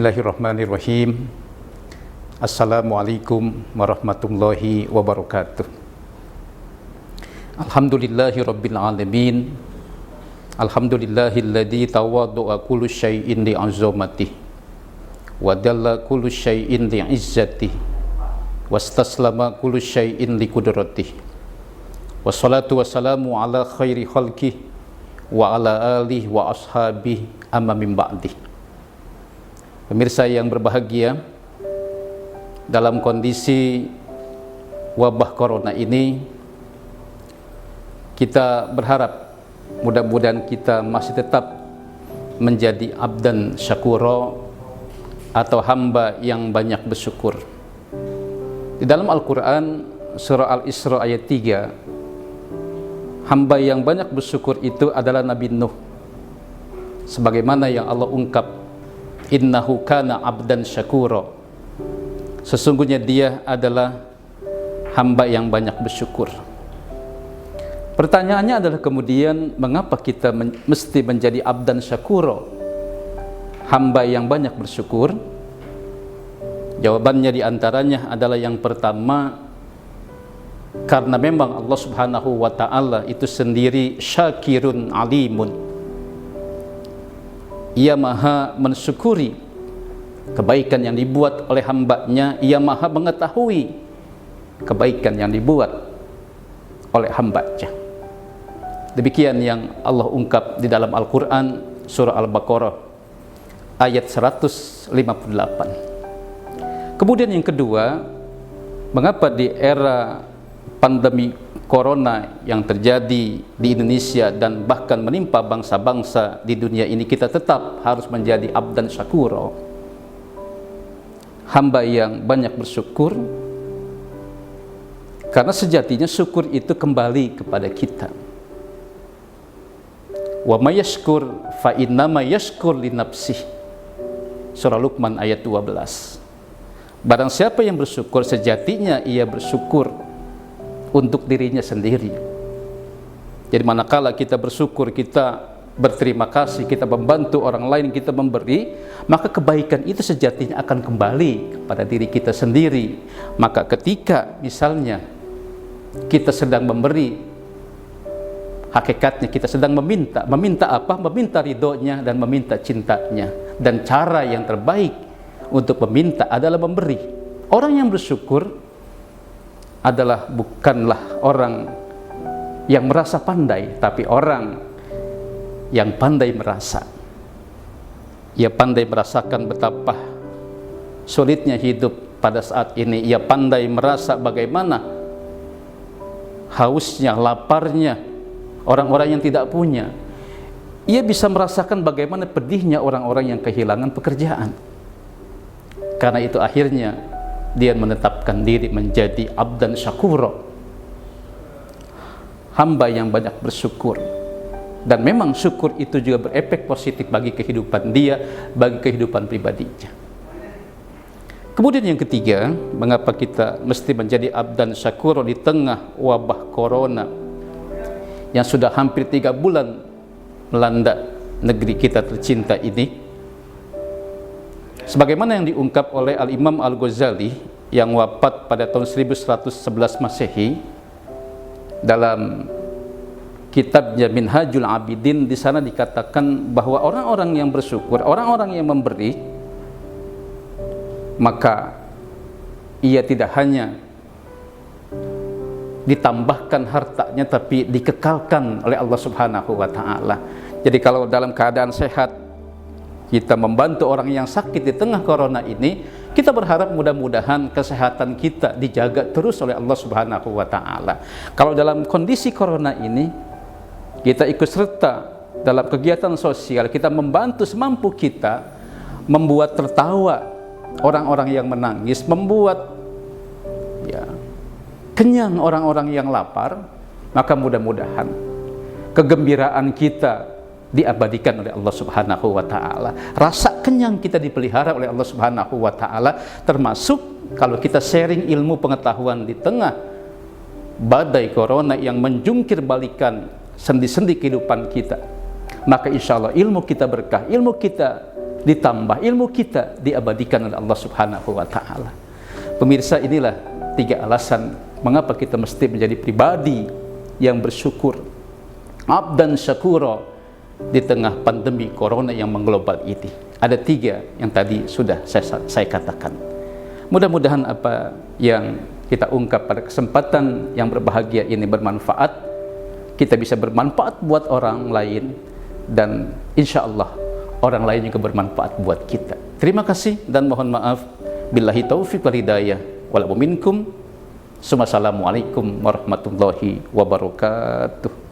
Bismillahirrahmanirrahim. Assalamualaikum warahmatullahi wabarakatuh. Alhamdulillahi rabbil alamin. Alhamdulillahilladzi tawaddu'a kullu syai'in li'azamatihi wa dalla kullu syai'in li'izzatihi wastaslama kullu syai'in liqudratihi. Wassalatu wassalamu ala khairi khalqihi wa ala alihi wa ashabihi amma min ba'di. Pemirsa yang berbahagia, dalam kondisi wabah corona ini kita berharap mudah-mudahan kita masih tetap menjadi abdan syakuro atau hamba yang banyak bersyukur. Di dalam Al-Quran surah Al-Isra ayat 3, hamba yang banyak bersyukur itu adalah Nabi Nuh, sebagaimana yang Allah ungkap, innahu kana abdan syakuro, sesungguhnya dia adalah hamba yang banyak bersyukur. Pertanyaannya adalah kemudian, mengapa kita mesti menjadi abdan syakuro, hamba yang banyak bersyukur? Jawabannya diantaranya adalah yang pertama, karena memang Allah subhanahu wa ta'ala itu sendiri syakirun alimun. Ia maha mensyukuri kebaikan yang dibuat oleh hambanya. Ia maha mengetahui kebaikan yang dibuat oleh hambanya. Demikian yang Allah ungkap di dalam Al-Quran surah Al-Baqarah ayat 158. Kemudian yang kedua, mengapa di era pandemi corona yang terjadi di Indonesia dan bahkan menimpa bangsa-bangsa di dunia ini, kita tetap harus menjadi abdan syakuro, hamba yang banyak bersyukur? Karena sejatinya syukur itu kembali kepada kita. Wa may yashkur fa innama yashkur li nafsih, surah Luqman ayat 12. Barang siapa yang bersyukur, sejatinya ia bersyukur untuk dirinya sendiri. Jadi manakala kita bersyukur, kita berterima kasih, kita membantu orang lain, kita memberi, maka kebaikan itu sejatinya akan kembali kepada diri kita sendiri. Maka ketika misalnya kita sedang memberi, hakikatnya kita sedang meminta apa? Meminta ridhonya dan meminta cintanya. Dan cara yang terbaik untuk meminta adalah memberi. Orang yang bersyukur adalah bukanlah orang yang merasa pandai, tapi orang yang pandai merasa. Ia pandai merasakan betapa sulitnya hidup pada saat ini. Ia pandai merasa bagaimana hausnya, laparnya orang-orang yang tidak punya. Ia bisa merasakan bagaimana pedihnya orang-orang yang kehilangan pekerjaan. Karena itu akhirnya dia menetapkan diri menjadi abdan syakuro, hamba yang banyak bersyukur. Dan memang syukur itu juga berefek positif bagi kehidupan dia, bagi kehidupan pribadinya. Kemudian yang ketiga, mengapa kita mesti menjadi abdan syakuro di tengah wabah corona yang sudah hampir 3 bulan melanda negeri kita tercinta ini? Sebagaimana yang diungkap oleh Al-Imam Al-Ghazali yang wafat pada tahun 1111 Masehi, dalam kitabnya Minhajul Abidin, di sana dikatakan bahwa orang-orang yang bersyukur, orang-orang yang memberi, maka ia tidak hanya ditambahkan hartanya, tapi dikekalkan oleh Allah Subhanahu wa ta'ala. Jadi kalau dalam keadaan sehat kita membantu orang yang sakit di tengah corona ini, kita berharap mudah-mudahan kesehatan kita dijaga terus oleh Allah Subhanahu wa ta'ala. Kalau dalam kondisi corona ini kita ikut serta dalam kegiatan sosial, kita membantu semampu kita, membuat tertawa orang-orang yang menangis, membuat kenyang orang-orang yang lapar, maka mudah-mudahan kegembiraan kita diabadikan oleh Allah Subhanahu wa ta'ala. Rasa kenyang kita dipelihara oleh Allah Subhanahu wa ta'ala, termasuk kalau kita sharing ilmu pengetahuan di tengah badai corona yang menjungkir balikan sendi-sendi kehidupan kita, maka insya Allah ilmu kita berkah, ilmu kita ditambah ilmu kita diabadikan oleh Allah Subhanahu wa taala. Pemirsa, inilah 3 alasan mengapa kita mesti menjadi pribadi yang bersyukur, abdan syakura di tengah pandemi corona yang mengglobal ini. Ada 3 yang tadi sudah saya katakan. Mudah-mudahan apa yang kita ungkap pada kesempatan yang berbahagia ini bermanfaat, kita bisa bermanfaat buat orang lain, dan insya Allah orang lain juga bermanfaat buat kita. Terima kasih dan mohon maaf. Billahi taufiq wal hidayah. Walaupun minkum. Assalamualaikum warahmatullahi wabarakatuh.